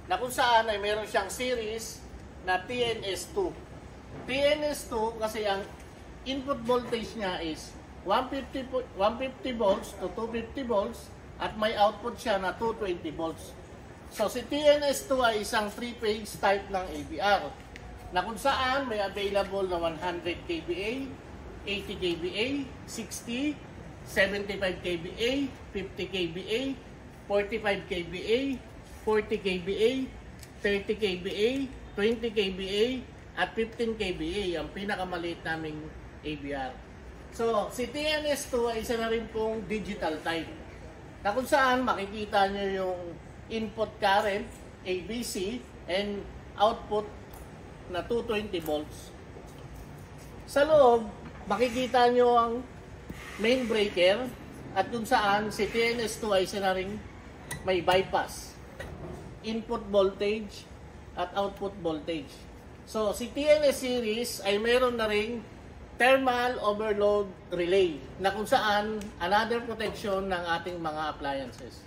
na kung saan ay meron siyang series na TNS2. TNS2 kasi ang input voltage niya is 150 volts to 250 volts at may output siya na 220 volts. So si TNS2 ay isang 3-phase type ng ABR na kung saan may available na 100 kVA, 80 kVA, 60, 75 kVA, 50 kVA, 45 kVA, 40 kVA, 30 kVA, 20 kVA, at 15 kVA, ang pinakamaliit naming ABR. So, si TNS2 ay isa na rin pong digital type, na kung saan makikita nyo yung input current, ABC, and output na 220 volts. Sa loob, makikita nyo ang main breaker, at kung saan si TNS2 ay isa na rin may bypass, input voltage, at output voltage. So, si TNS series ay meron na ring thermal overload relay na kung saan another protection ng ating mga appliances.